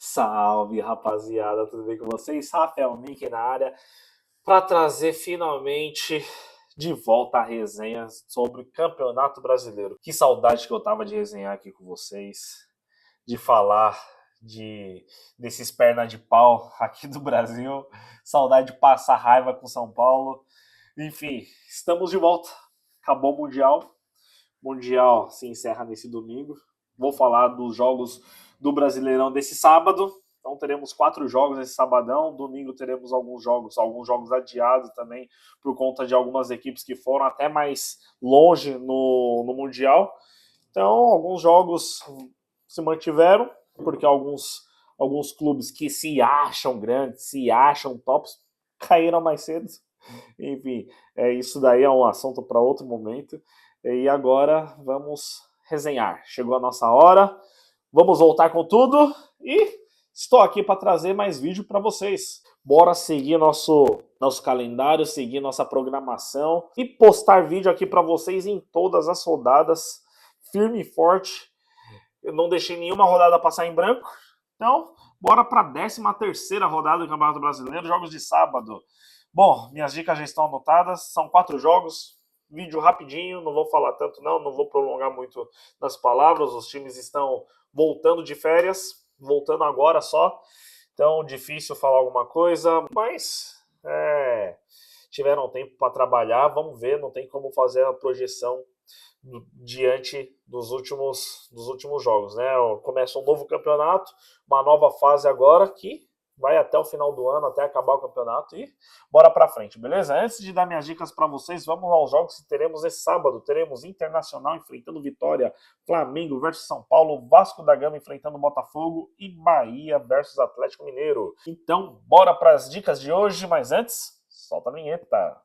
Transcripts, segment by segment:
Salve, rapaziada, tudo bem com vocês? Rafael Nick na área para trazer finalmente de volta a resenha sobre o Campeonato Brasileiro. Que saudade que eu tava de resenhar aqui com vocês, de falar de desses perna de pau aqui do Brasil, saudade de passar raiva com São Paulo. Enfim, estamos de volta. Acabou o Mundial. O Mundial se encerra nesse domingo. Vou falar dos jogos do Brasileirão desse sábado. Então teremos 4 jogos nesse sabadão. Domingo teremos alguns jogos adiados também por conta de algumas equipes que foram até mais longe no Mundial. Então alguns jogos se mantiveram, porque alguns clubes que se acham grandes, se acham tops, caíram mais cedo. Enfim, isso daí é um assunto para outro momento. E agora vamos resenhar. Chegou a nossa hora. Vamos voltar com tudo e estou aqui para trazer mais vídeo para vocês. Bora seguir nosso calendário, seguir nossa programação e postar vídeo aqui para vocês em todas as rodadas, firme e forte. Eu não deixei nenhuma rodada passar em branco. Então, bora para a 13ª rodada do Campeonato Brasileiro, jogos de sábado. Bom, minhas dicas já estão anotadas, são 4 jogos, vídeo rapidinho, não vou falar tanto não vou prolongar muito nas palavras, os times estão voltando de férias, voltando agora só, então difícil falar alguma coisa, mas tiveram tempo para trabalhar, vamos ver, não tem como fazer a projeção diante dos últimos jogos, né? Começa um novo campeonato, uma nova fase agora que vai até o final do ano, até acabar o campeonato e bora pra frente, beleza? Antes de dar minhas dicas para vocês, vamos aos jogos que teremos esse sábado. Teremos Internacional enfrentando Vitória, Flamengo versus São Paulo, Vasco da Gama enfrentando Botafogo e Bahia versus Atlético Mineiro. Então, bora para as dicas de hoje, mas antes, solta a vinheta.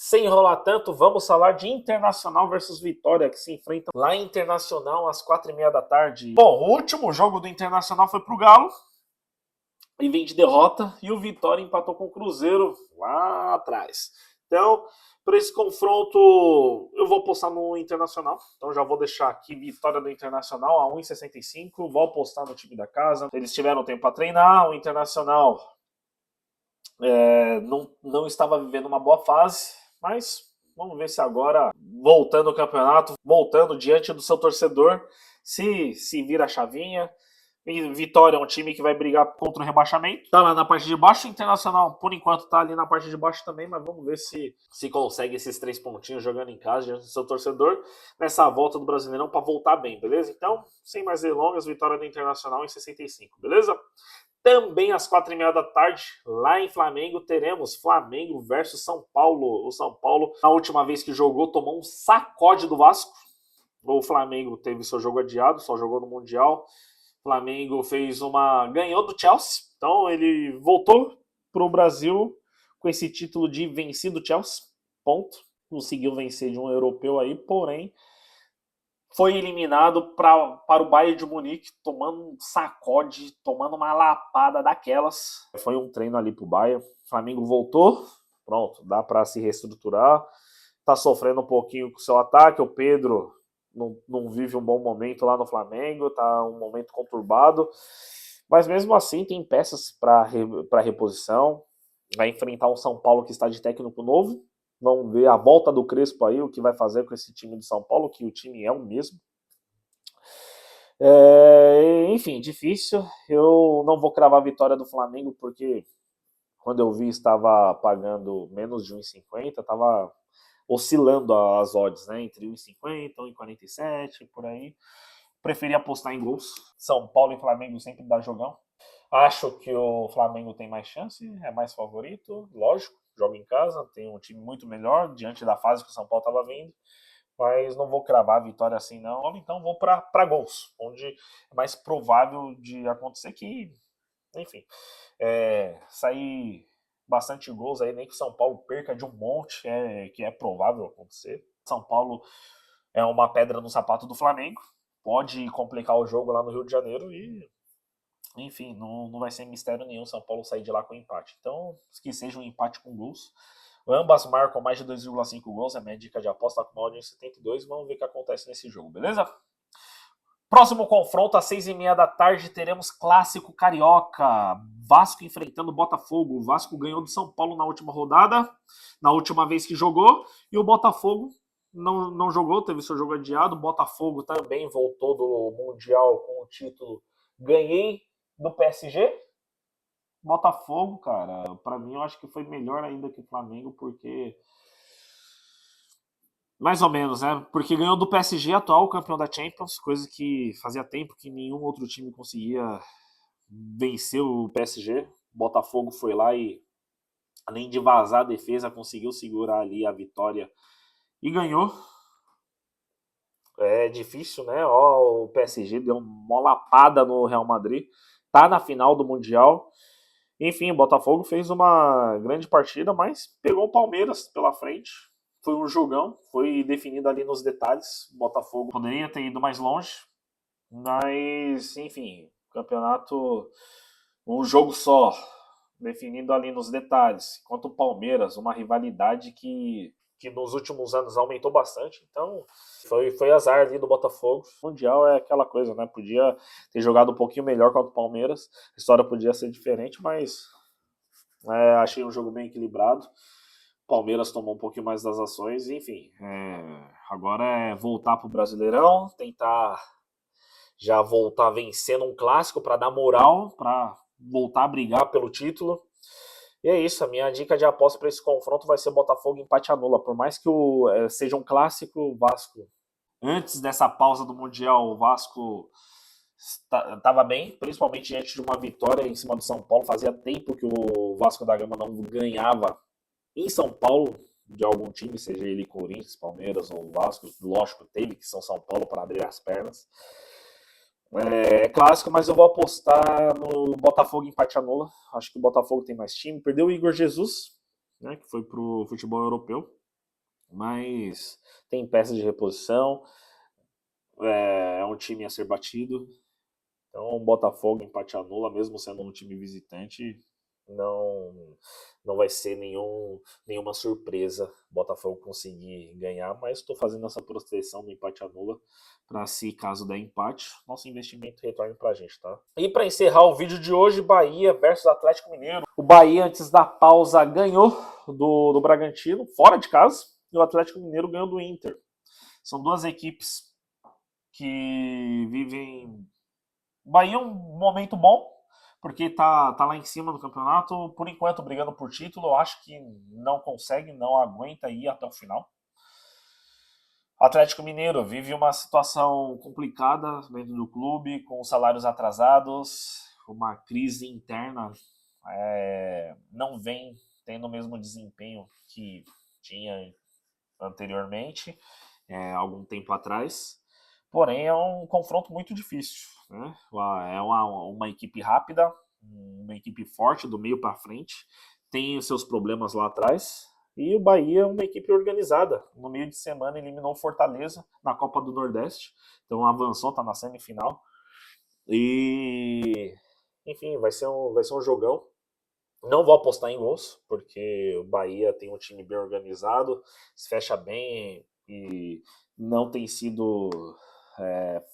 Sem enrolar tanto, vamos falar de Internacional versus Vitória, que se enfrentam lá em Internacional às 4h30 da tarde. Bom, o último jogo do Internacional foi pro Galo e vem de derrota, e o Vitória empatou com o Cruzeiro lá atrás. Então, para esse confronto, eu vou apostar no Internacional. Então já vou deixar aqui vitória do Internacional a 1,65. Vou apostar no time da casa. Eles tiveram tempo para treinar. O Internacional não estava vivendo uma boa fase, mas vamos ver se agora, voltando ao campeonato, voltando diante do seu torcedor, se vira a chavinha. Vitória é um time que vai brigar contra o rebaixamento. Tá lá na parte de baixo, o Internacional, por enquanto, tá ali na parte de baixo também, mas vamos ver se consegue esses 3 pontinhos jogando em casa diante do seu torcedor nessa volta do Brasileirão para voltar bem, beleza? Então, sem mais delongas, vitória do Internacional em 65, beleza? Também às 4h30 da tarde, lá em Flamengo, teremos Flamengo versus São Paulo. O São Paulo, na última vez que jogou, tomou um sacode do Vasco. O Flamengo teve seu jogo adiado, só jogou no Mundial. O Flamengo ganhou do Chelsea, então ele voltou para o Brasil com esse título de vencido Chelsea, ponto. Conseguiu vencer de um europeu aí, porém foi eliminado para o Bayern de Munique, tomando um sacode, tomando uma lapada daquelas. Foi um treino ali para o Bayern. O Flamengo voltou, pronto, dá para se reestruturar. Tá sofrendo um pouquinho com o seu ataque. O Pedro não vive um bom momento lá no Flamengo, tá um momento conturbado. Mas mesmo assim tem peças para reposição. Vai enfrentar um São Paulo que está de técnico novo. Vamos ver a volta do Crespo aí, o que vai fazer com esse time do São Paulo, que o time é o mesmo. Enfim, difícil. Eu não vou cravar a vitória do Flamengo, porque quando eu vi estava pagando menos de 1,50, estava oscilando as odds, né? Entre 1,50 e 1,47, por aí. Preferi apostar em gols. São Paulo e Flamengo sempre dá jogão. Acho que o Flamengo tem mais chance, é mais favorito, lógico, joga em casa, tem um time muito melhor diante da fase que o São Paulo estava vindo, mas não vou cravar a vitória assim não, então vou para gols, onde é mais provável de acontecer que, enfim, sair bastante gols aí, nem que o São Paulo perca de um monte, que é provável acontecer. São Paulo é uma pedra no sapato do Flamengo, pode complicar o jogo lá no Rio de Janeiro e, enfim, não vai ser mistério nenhum São Paulo sair de lá com empate. Então, que seja um empate com gols. Ambas marcam mais de 2,5 gols. A minha dica de aposta com uma odd em 72. Vamos ver o que acontece nesse jogo, beleza? Próximo confronto, às 6h30 da tarde, teremos clássico carioca. Vasco enfrentando o Botafogo. O Vasco ganhou do São Paulo na última rodada, na última vez que jogou, e o Botafogo não jogou, teve seu jogo adiado. O Botafogo também voltou do Mundial com o título Ganhei do PSG. Botafogo, cara, pra mim eu acho que foi melhor ainda que o Flamengo, porque mais ou menos, né? Porque ganhou do PSG, atual campeão da Champions, coisa que fazia tempo que nenhum outro time conseguia vencer o PSG. Botafogo foi lá e, além de vazar a defesa, conseguiu segurar ali a vitória e ganhou. É difícil, né? Ó, o PSG deu uma lapada no Real Madrid, tá na final do Mundial. Enfim, o Botafogo fez uma grande partida, mas pegou o Palmeiras pela frente. Foi um jogão, foi definido ali nos detalhes. O Botafogo poderia ter ido mais longe, mas, enfim, campeonato, um jogo só, definido ali nos detalhes. Enquanto o Palmeiras, uma rivalidade que nos últimos anos aumentou bastante. Então, foi azar ali do Botafogo. O Mundial é aquela coisa, né? Podia ter jogado um pouquinho melhor contra o Palmeiras. A história podia ser diferente, mas achei um jogo bem equilibrado. O Palmeiras tomou um pouquinho mais das ações. Enfim, agora é voltar pro Brasileirão, tentar já voltar vencendo um clássico para dar moral, para voltar a brigar pelo título. E é isso, a minha dica de aposta para esse confronto vai ser Botafogo empate anula. Por mais que seja um clássico, o Vasco, antes dessa pausa do Mundial, o Vasco estava bem, principalmente diante de uma vitória em cima do São Paulo. Fazia tempo que o Vasco da Gama não ganhava em São Paulo de algum time, seja ele Corinthians, Palmeiras ou Vasco. Lógico, teve que ser São Paulo para abrir as pernas. É clássico, mas eu vou apostar no Botafogo empate anula. Acho que o Botafogo tem mais time. Perdeu o Igor Jesus, né, que foi pro futebol europeu, mas tem peças de reposição. É um time a ser batido. Então, o Botafogo empate anula, mesmo sendo um time visitante, não vai ser nenhuma surpresa o Botafogo conseguir ganhar, mas estou fazendo essa proteção no empate anula para, se caso der empate, nosso investimento retorne para a gente, tá? E para encerrar o vídeo de hoje, Bahia versus Atlético Mineiro. O Bahia, antes da pausa, ganhou do Bragantino, fora de casa, e o Atlético Mineiro ganhou do Inter. São duas equipes que vivem... Bahia é um momento bom, porque tá lá em cima do campeonato, por enquanto brigando por título. Eu acho que não consegue, não aguenta ir até o final. O Atlético Mineiro vive uma situação complicada dentro do clube, com salários atrasados, uma crise interna, não vem tendo o mesmo desempenho que tinha anteriormente, algum tempo atrás. Porém, é um confronto muito difícil, né? É uma equipe rápida, uma equipe forte do meio para frente, tem os seus problemas lá atrás. E o Bahia é uma equipe organizada. No meio de semana eliminou o Fortaleza na Copa do Nordeste. Então avançou, está na semifinal. E, enfim, vai ser um jogão. Não vou apostar em gols, porque o Bahia tem um time bem organizado, se fecha bem e não tem sido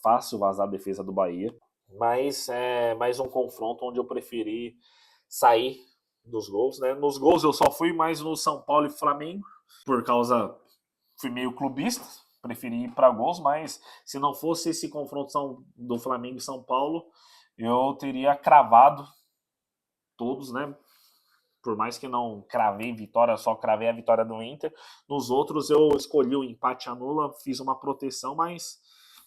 fácil vazar a defesa do Bahia. Mas é mais um confronto onde eu preferi sair dos gols, né? Nos gols eu só fui mais no São Paulo e Flamengo, por causa... Fui meio clubista, preferi ir para gols, mas se não fosse esse confronto do Flamengo e São Paulo, eu teria cravado todos, né? Por mais que não cravei vitória, só cravei a vitória do Inter. Nos outros eu escolhi o empate anula, fiz uma proteção, mas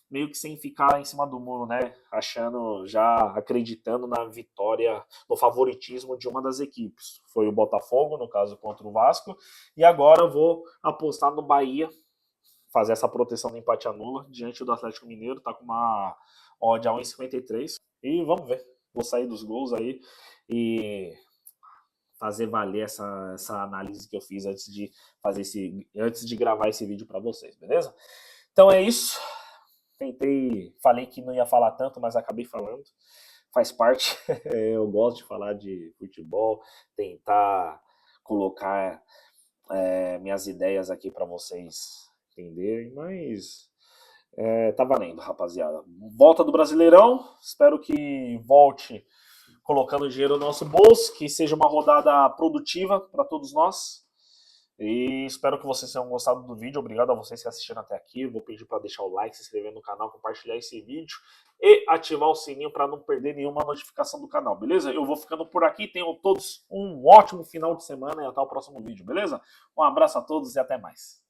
meio que sem ficar em cima do muro, né? Já acreditando na vitória, no favoritismo de uma das equipes. Foi o Botafogo, no caso, contra o Vasco. E agora eu vou apostar no Bahia, fazer essa proteção do empate anula diante do Atlético Mineiro. Tá com uma odd a 1,53. E vamos ver. Vou sair dos gols aí e fazer valer essa análise que eu fiz antes de gravar esse vídeo para vocês, beleza? Então é isso. Falei que não ia falar tanto, mas acabei falando. Faz parte. Eu gosto de falar de futebol, tentar colocar minhas ideias aqui para vocês entenderem, mas tá valendo, rapaziada. Volta do Brasileirão, espero que volte colocando dinheiro no nosso bolso, que seja uma rodada produtiva para todos nós. E espero que vocês tenham gostado do vídeo. Obrigado a vocês que assistiram até aqui. Vou pedir para deixar o like, se inscrever no canal, compartilhar esse vídeo e ativar o sininho para não perder nenhuma notificação do canal, beleza? Eu vou ficando por aqui. Tenham todos um ótimo final de semana e até o próximo vídeo, beleza? Um abraço a todos e até mais.